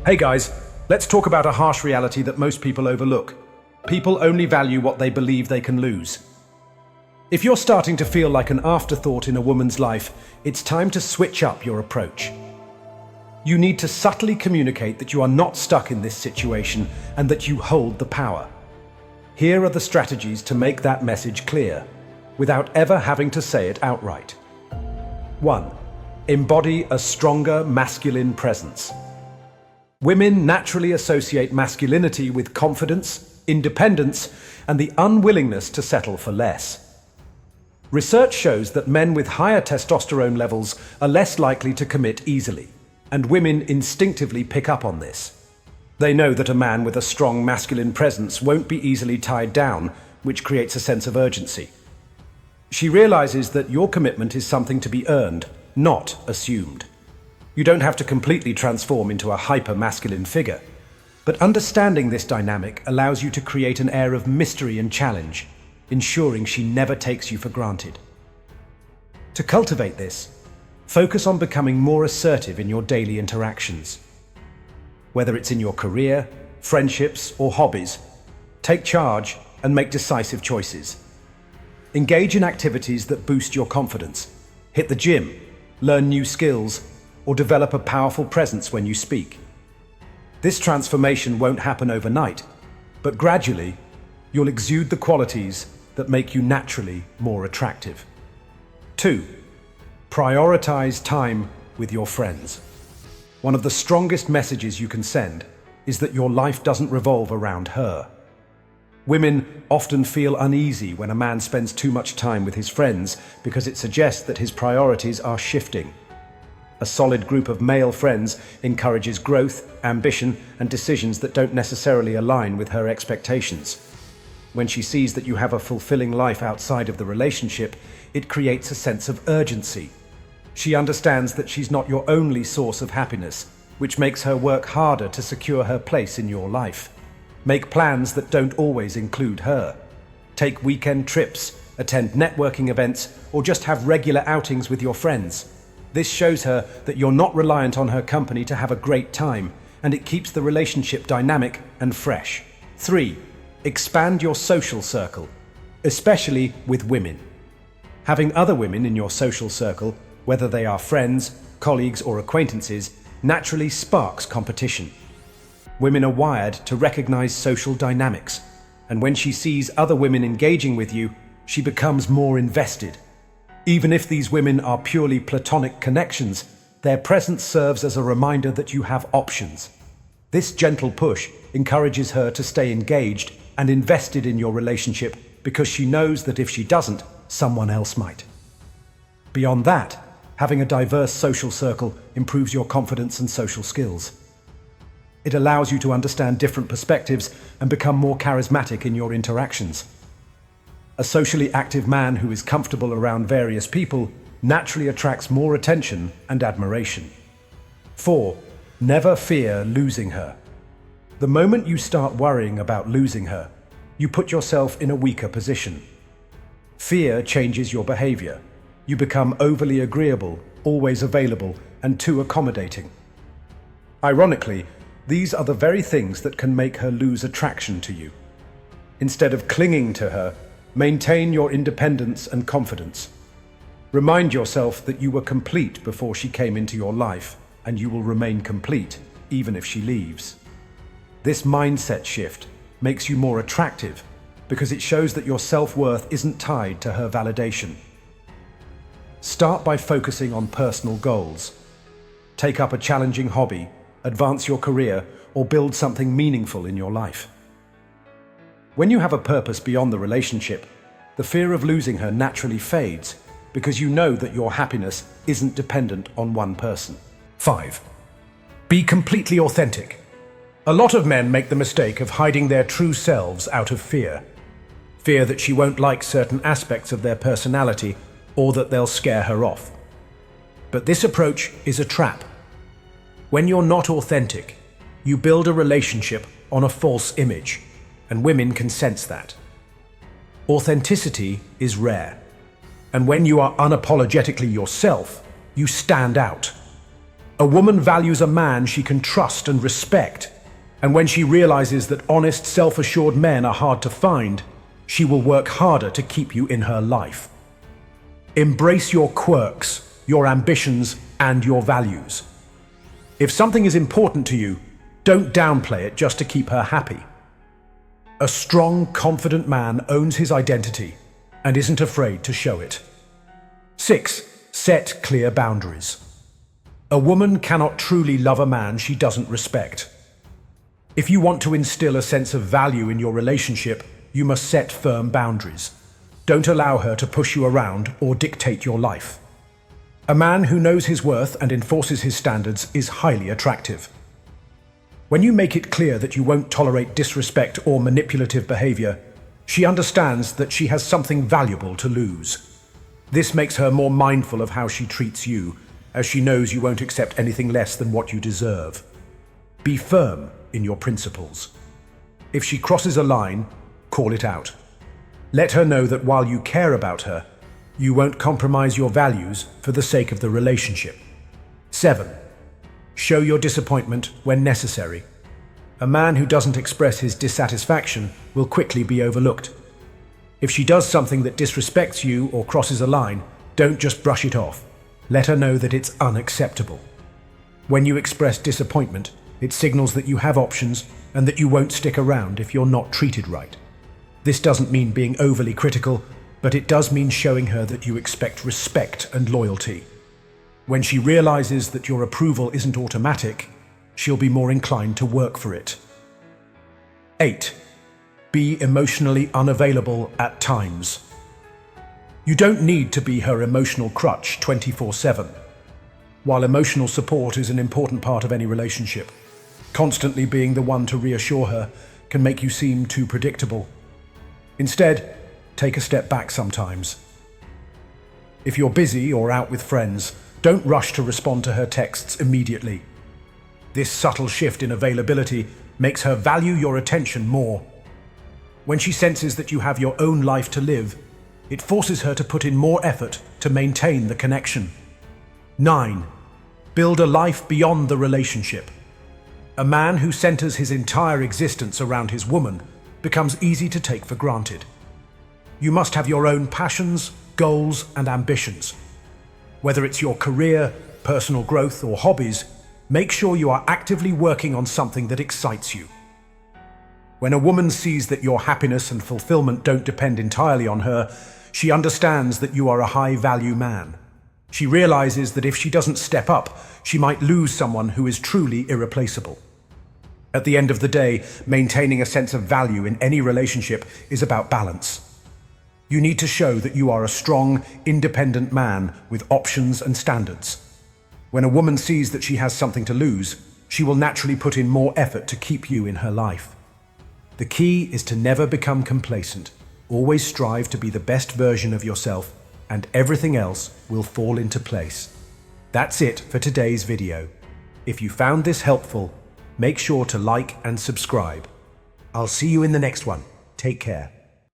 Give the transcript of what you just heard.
Hey guys, let's talk about a harsh reality that most people overlook. People only value what they believe they can lose. If you're starting to feel like an afterthought in a woman's life, it's time to switch up your approach. You need to subtly communicate that you are not stuck in this situation and that you hold the power. Here are the strategies to make that message clear, without ever having to say it outright. 1. Embody a stronger masculine presence. Women naturally associate masculinity with confidence, independence, and the unwillingness to settle for less. Research shows that men with higher testosterone levels are less likely to commit easily, and women instinctively pick up on this. They know that a man with a strong masculine presence won't be easily tied down, which creates a sense of urgency. She realizes that your commitment is something to be earned, not assumed. You don't have to completely transform into a hyper-masculine figure, but understanding this dynamic allows you to create an air of mystery and challenge, ensuring she never takes you for granted. To cultivate this, focus on becoming more assertive in your daily interactions. Whether it's in your career, friendships, or hobbies, take charge and make decisive choices. Engage in activities that boost your confidence. Hit the gym, learn new skills, or develop a powerful presence when you speak. This transformation won't happen overnight, but gradually, you'll exude the qualities that make you naturally more attractive. 2. Prioritize time with your friends. One of the strongest messages you can send is that your life doesn't revolve around her. Women often feel uneasy when a man spends too much time with his friends because it suggests that his priorities are shifting. A solid group of male friends encourages growth, ambition, and decisions that don't necessarily align with her expectations. When she sees that you have a fulfilling life outside of the relationship, it creates a sense of urgency. She understands that she's not your only source of happiness, which makes her work harder to secure her place in your life. Make plans that don't always include her. Take weekend trips, attend networking events, or just have regular outings with your friends. This shows her that you're not reliant on her company to have a great time, and it keeps the relationship dynamic and fresh. 3. Expand your social circle, especially with women. Having other women in your social circle, whether they are friends, colleagues, or acquaintances, naturally sparks competition. Women are wired to recognize social dynamics, and when she sees other women engaging with you, she becomes more invested. Even if these women are purely platonic connections, their presence serves as a reminder that you have options. This gentle push encourages her to stay engaged and invested in your relationship because she knows that if she doesn't, someone else might. Beyond that, having a diverse social circle improves your confidence and social skills. It allows you to understand different perspectives and become more charismatic in your interactions. A socially active man who is comfortable around various people naturally attracts more attention and admiration. 4. Never fear losing her. The moment you start worrying about losing her, you put yourself in a weaker position. Fear changes your behavior. You become overly agreeable, always available, and too accommodating. Ironically, these are the very things that can make her lose attraction to you. Instead of clinging to her, maintain your independence and confidence. Remind yourself that you were complete before she came into your life, and you will remain complete even if she leaves. This mindset shift makes you more attractive because it shows that your self-worth isn't tied to her validation. Start by focusing on personal goals. Take up a challenging hobby, advance your career, or build something meaningful in your life. When you have a purpose beyond the relationship, the fear of losing her naturally fades because you know that your happiness isn't dependent on one person. 5. Be completely authentic. A lot of men make the mistake of hiding their true selves out of fear. Fear that she won't like certain aspects of their personality or that they'll scare her off. But this approach is a trap. When you're not authentic, you build a relationship on a false image, and women can sense that. Authenticity is rare, and when you are unapologetically yourself, you stand out. A woman values a man she can trust and respect, and when she realizes that honest, self-assured men are hard to find, she will work harder to keep you in her life. Embrace your quirks, your ambitions, and your values. If something is important to you, don't downplay it just to keep her happy. A strong, confident man owns his identity and isn't afraid to show it. 6. Set clear boundaries. A woman cannot truly love a man she doesn't respect. If you want to instill a sense of value in your relationship, you must set firm boundaries. Don't allow her to push you around or dictate your life. A man who knows his worth and enforces his standards is highly attractive. When you make it clear that you won't tolerate disrespect or manipulative behavior, she understands that she has something valuable to lose. This makes her more mindful of how she treats you, as she knows you won't accept anything less than what you deserve. Be firm in your principles. If she crosses a line, call it out. Let her know that while you care about her, you won't compromise your values for the sake of the relationship. 7. Show your disappointment when necessary. A man who doesn't express his dissatisfaction will quickly be overlooked. If she does something that disrespects you or crosses a line, don't just brush it off. Let her know that it's unacceptable. When you express disappointment, it signals that you have options and that you won't stick around if you're not treated right. This doesn't mean being overly critical, but it does mean showing her that you expect respect and loyalty. When she realizes that your approval isn't automatic, she'll be more inclined to work for it. 8. Be emotionally unavailable at times. You don't need to be her emotional crutch 24/7. While emotional support is an important part of any relationship, constantly being the one to reassure her can make you seem too predictable. Instead, take a step back sometimes. If you're busy or out with friends, don't rush to respond to her texts immediately. This subtle shift in availability makes her value your attention more. When she senses that you have your own life to live, it forces her to put in more effort to maintain the connection. 9. Build a life beyond the relationship. A man who centers his entire existence around his woman becomes easy to take for granted. You must have your own passions, goals, and ambitions. Whether it's your career, personal growth, or hobbies, make sure you are actively working on something that excites you. When a woman sees that your happiness and fulfillment don't depend entirely on her, she understands that you are a high-value man. She realizes that if she doesn't step up, she might lose someone who is truly irreplaceable. At the end of the day, maintaining a sense of value in any relationship is about balance. You need to show that you are a strong, independent man with options and standards. When a woman sees that she has something to lose, she will naturally put in more effort to keep you in her life. The key is to never become complacent. Always strive to be the best version of yourself, and everything else will fall into place. That's it for today's video. If you found this helpful, make sure to like and subscribe. I'll see you in the next one. Take care.